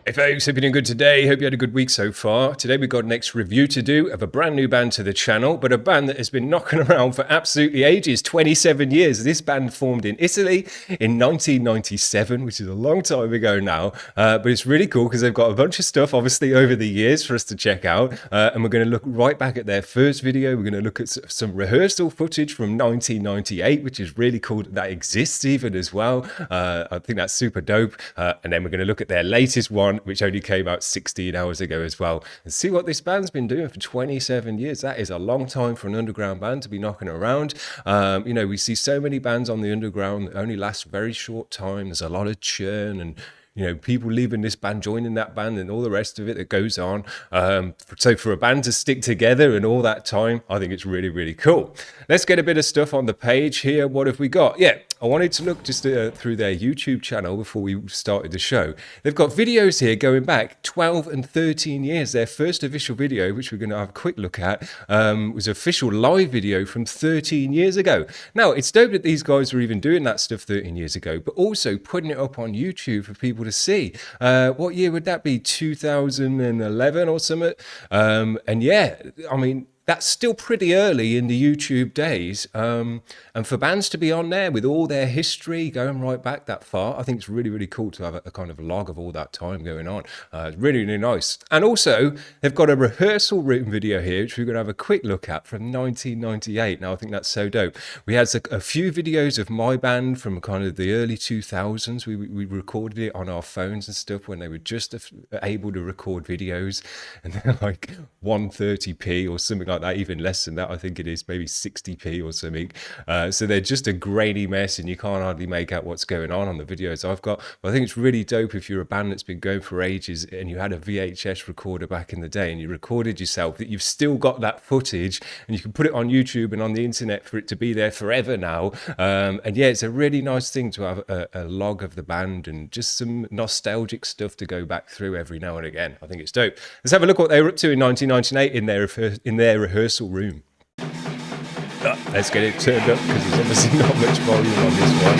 Hey folks, hope you're doing good today. Hope you had a good week so far. Today we've got an next review to do of a brand new band to the channel, but a band that has been knocking around for absolutely ages, 27 years. This band formed in Italy in 1997, which is a long time ago now, but it's really cool because they've got a bunch of stuff obviously over the years for us to check out, and we're going to look right back at their first video. We're going to look at some rehearsal footage from 1998, which is really cool that exists even as well. I think that's super dope, and then we're going to look at their latest one, which only came out 16 hours ago as well, and see what this band's been doing for 27 years. That is a long time for an underground band to be knocking around. We see so many bands on the underground that only last a very short time. There's a lot of churn and people leaving this band, joining that band, and all the rest of it that goes on. So for a band to stick together and all that time, I think it's really, really cool. Let's get a bit of stuff on the page here. What have we got? Yeah, I wanted to look just through their YouTube channel before we started the show. They've got videos here going back 12 and 13 years. Their first official video, which we're going to have a quick look at, was an official live video from 13 years ago. Now, it's dope that these guys were even doing that stuff 13 years ago, but also putting it up on YouTube for people to see. What year would that be? 2011 or something? And yeah, I mean, that's still pretty early in the YouTube days. And for bands to be on there with all their history going right back that far, I think it's really, really cool to have a kind of log of all that time going on. It's really, really nice. And also, they've got a rehearsal room video here, which we're going to have a quick look at from 1998. Now, I think that's so dope. We had a few videos of my band from kind of the early 2000s. We recorded it on our phones and stuff when they were just able to record videos. And they're like 130p or something like that, even less than that. I think it is maybe 60p or something. So they're just a grainy mess and you can't hardly make out what's going on the videos I've got. But I think it's really dope if you're a band that's been going for ages and you had a VHS recorder back in the day and you recorded yourself, that you've still got that footage and you can put it on YouTube and on the internet for it to be there forever now. And yeah, it's a really nice thing to have a log of the band and just some nostalgic stuff to go back through every now and again. I think it's dope. Let's have a look what they were up to in 1998 in their rehearsal room. Let's get it turned up because there's obviously not much volume on this one.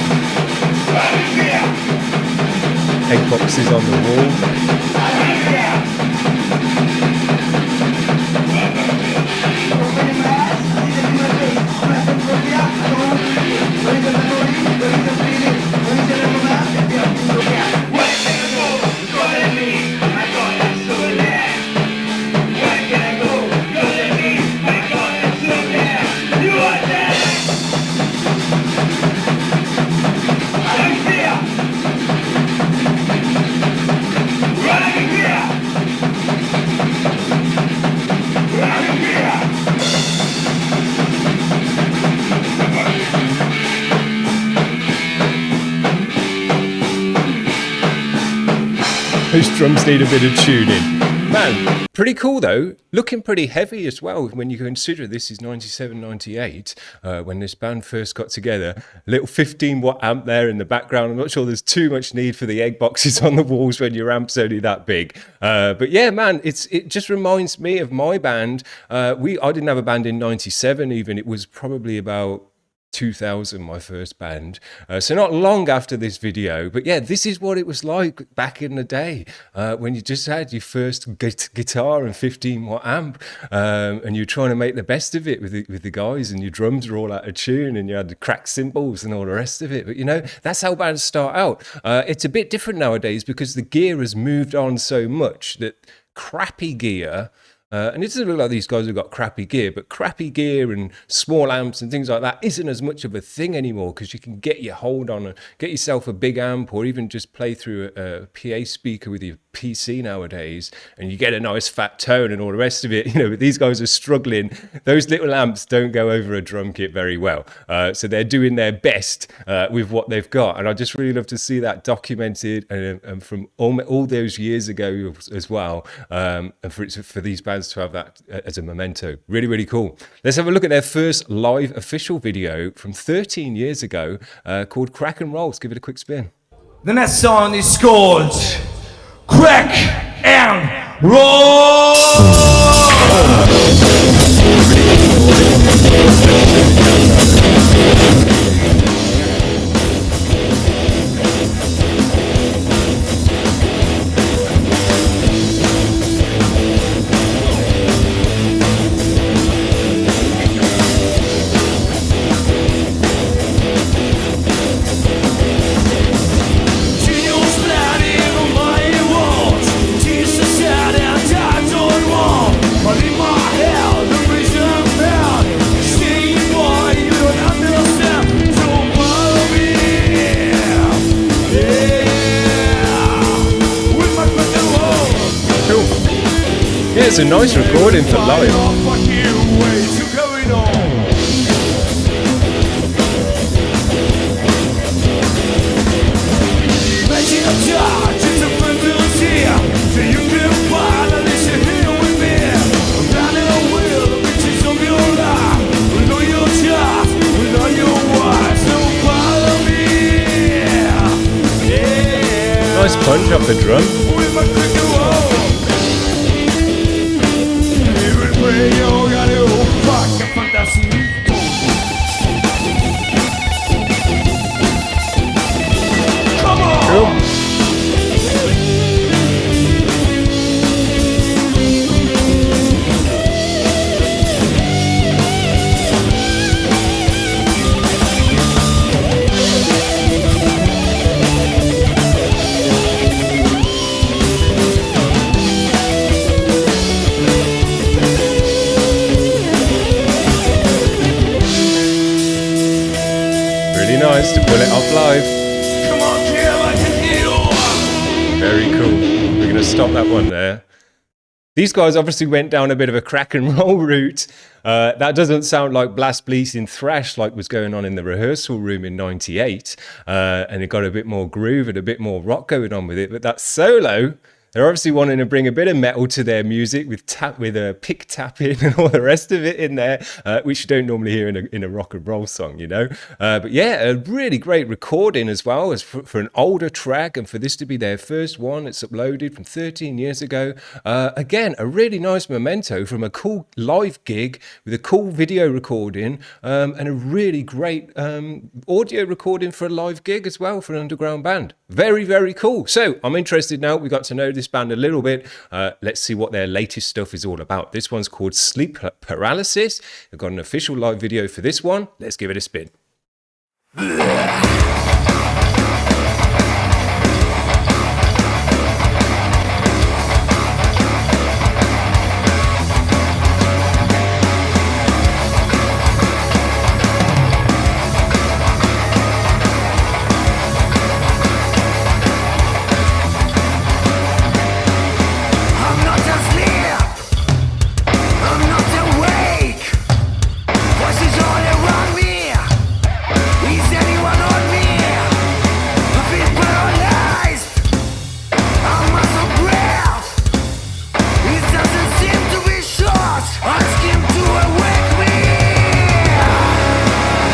Egg boxes on the wall. Those drums need a bit of tuning. Man, pretty cool though. Looking pretty heavy as well when you consider this is 97, 98, when this band first got together. A little 15-watt amp there in the background. I'm not sure there's too much need for the egg boxes on the walls when your amp's only that big. But yeah, man, it just reminds me of my band. I didn't have a band in 97 even. It was probably about 2000, my first band, so not long after this video. But yeah, this is what it was like back in the day, when you just had your first guitar and 15-watt amp, and you're trying to make the best of it with the guys, and your drums are all out of tune and you had the cracked cymbals and all the rest of it. But that's how bands start out. It's a bit different nowadays because the gear has moved on so much that crappy gear, and it doesn't look like these guys have got crappy gear, but crappy gear and small amps and things like that isn't as much of a thing anymore, because you can get your hold on and get yourself a big amp, or even just play through a PA speaker with your PC nowadays, and you get a nice fat tone and all the rest of it. But these guys are struggling. Those little amps don't go over a drum kit very well, so they're doing their best with what they've got. And I just really love to see that documented, and from all those years ago as well, and for these bands to have that as a memento. Really, really cool. Let's have a look at their first live official video from 13 years ago, called Crack and Roll. Let's give it a quick spin. The next song is called Crack and Roll! it's a nice recording for live. Nice punch up the drum. Cool. Really nice to pull it off live. Come on, kid, I can hear you. Very cool. We're going to stop that one there. These guys obviously went down a bit of a crack and roll route. That doesn't sound like blast bleeding thrash like was going on in the rehearsal room in '98. And it got a bit more groove and a bit more rock going on with it. But that solo, they're obviously wanting to bring a bit of metal to their music with a pick tapping and all the rest of it in there, which you don't normally hear in a rock and roll song, you know. But yeah, a really great recording as well as for an older track, and for this to be their first one. It's uploaded from 13 years ago. Again, a really nice memento from a cool live gig with a cool video recording and a really great audio recording for a live gig as well for an underground band. Very, very cool. So I'm interested now. We got to know this band a little bit. Let's see what their latest stuff is all about. This one's called Sleep Paralysis. They've got an official live video for this one. Let's give it a spin.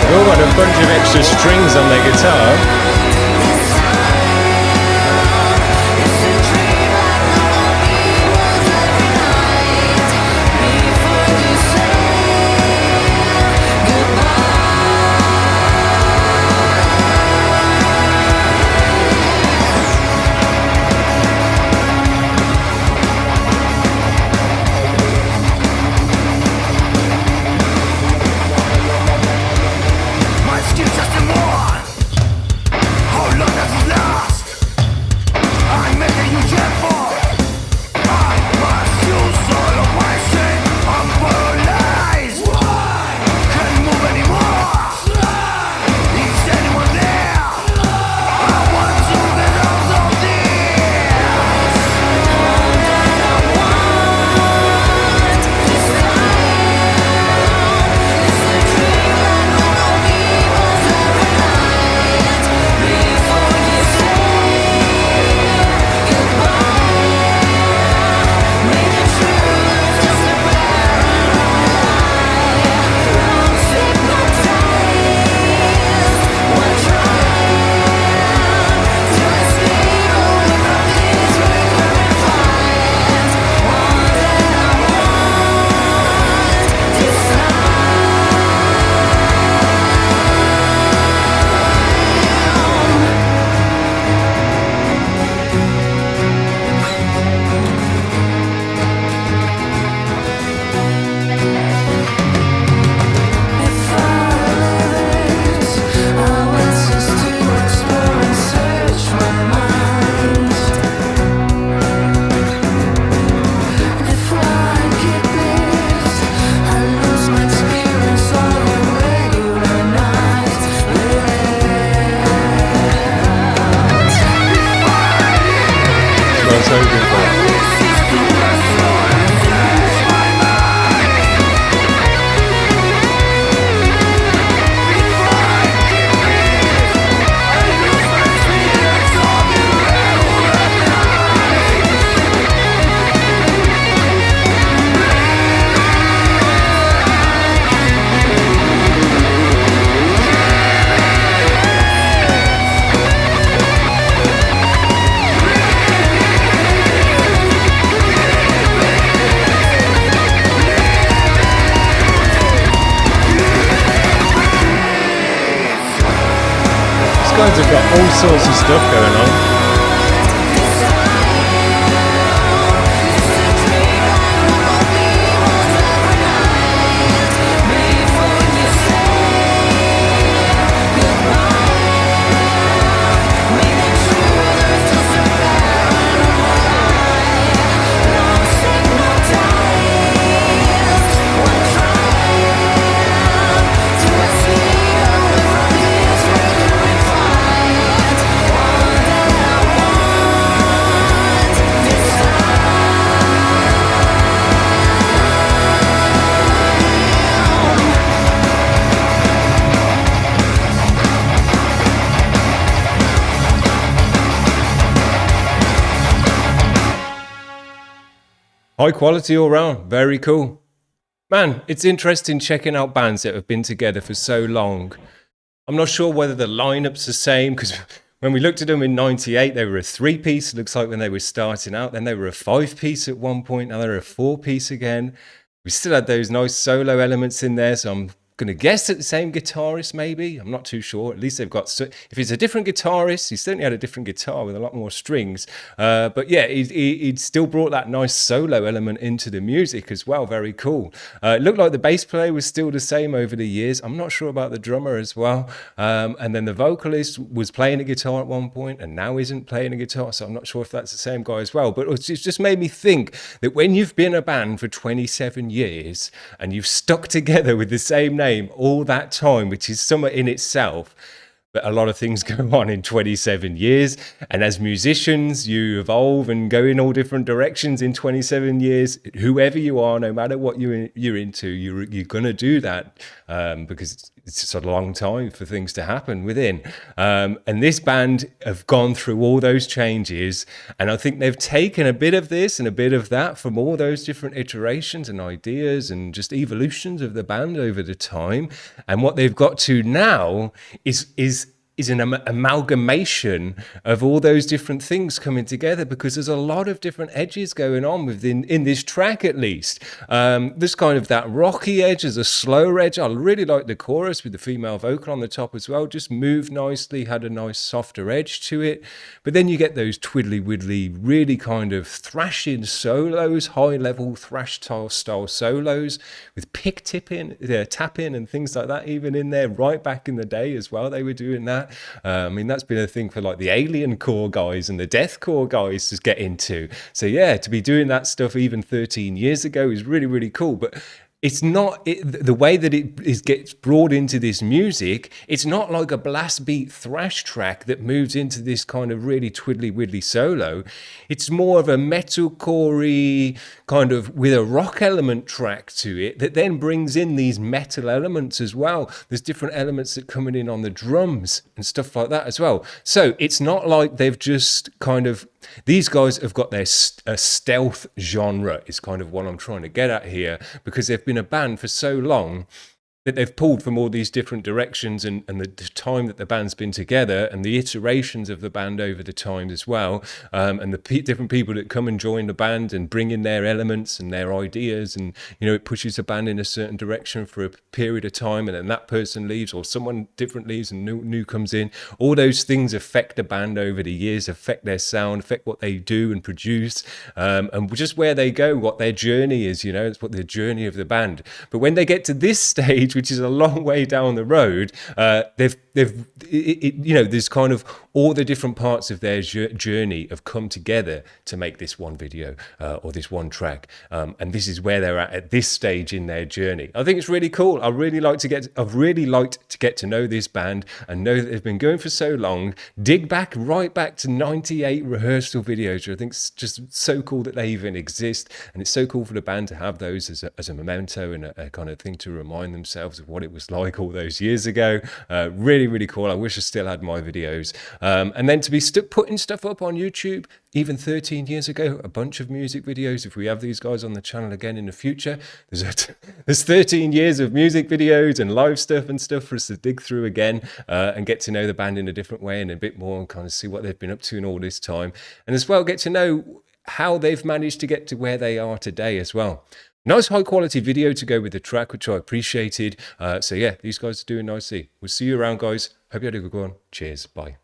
They've all got a bunch of extra strings on their guitar. So good. guys have got all sorts of stuff going on. High quality all round, very cool. Man, it's interesting checking out bands that have been together for so long. I'm not sure whether the lineup's the same, because when we looked at them in 98, they were a 3-piece, it looks like when they were starting out. Then they were a 5-piece at one point, now they're a 4-piece again. We still had those nice solo elements in there, so I'm going to guess at the same guitarist, maybe. I'm not too sure. At least they've got... if it's a different guitarist, he certainly had a different guitar with a lot more strings. But yeah, he'd still brought that nice solo element into the music as well. Very cool. It looked like the bass player was still the same over the years. I'm not sure about the drummer as well. And then the vocalist was playing a guitar at one point and now isn't playing a guitar. So I'm not sure if that's the same guy as well. But it's just made me think that when you've been a band for 27 years and you've stuck together with the same name all that time, which is somewhat in itself, but a lot of things go on in 27 years, and as musicians you evolve and go in all different directions in 27 years. Whoever you are, no matter what you're into, you're gonna do that, because it's just a long time for things to happen within. And this band have gone through all those changes, and I think they've taken a bit of this and a bit of that from all those different iterations and ideas and just evolutions of the band over the time. And what they've got to now is an amalgamation of all those different things coming together, because there's a lot of different edges going on in this track. At least there's kind of that rocky edge, there's a slower edge. I really like the chorus with the female vocal on the top as well, just moved nicely, had a nice softer edge to it. But then you get those twiddly widdly, really kind of thrashing solos, high level thrash style solos with pick tapping and things like that, even in there right back in the day as well. They were doing that. I mean, that's been a thing for like the alien core guys and the deathcore guys to get into. So yeah, to be doing that stuff even 13 years ago is really, really cool. But it's not the way that it gets brought into this music. It's not like a blast beat thrash track that moves into this kind of really twiddly widdly solo. It's more of a metalcore-y kind of with a rock element track to it that then brings in these metal elements as well. There's different elements that coming in on the drums and stuff like that as well. So it's not like they've just kind of... These guys have got their stealth genre is kind of what I'm trying to get at here, because they've been a band for so long that they've pulled from all these different directions, and the time that the band's been together and the iterations of the band over the time as well, and the different people that come and join the band and bring in their elements and their ideas, and it pushes the band in a certain direction for a period of time, and then that person leaves or someone different leaves and new comes in. All those things affect the band over the years, affect their sound, affect what they do and produce, and just where they go, what their journey is. It's what the journey of the band. But when they get to this stage, which is a long way down the road, there's kind of all the different parts of their journey have come together to make this one video or this one track, and this is where they're at this stage in their journey. I think it's really cool. I've really liked to get to know this band and know that they've been going for so long. Dig right back to 98 rehearsal videos, which I think is just so cool that they even exist, and it's so cool for the band to have those as a memento and a kind of thing to remind themselves of what it was like all those years ago. Really, really cool. I wish I still had my videos. And then to be putting stuff up on YouTube, even 13 years ago, a bunch of music videos. If we have these guys on the channel again in the future, there's 13 years of music videos and live stuff and stuff for us to dig through again, and get to know the band in a different way and a bit more, and kind of see what they've been up to in all this time. And as well, get to know how they've managed to get to where they are today as well. Nice high quality video to go with the track, which I appreciated. So yeah, these guys are doing nicely. We'll see you around, guys. Hope you had a good one. Cheers. Bye.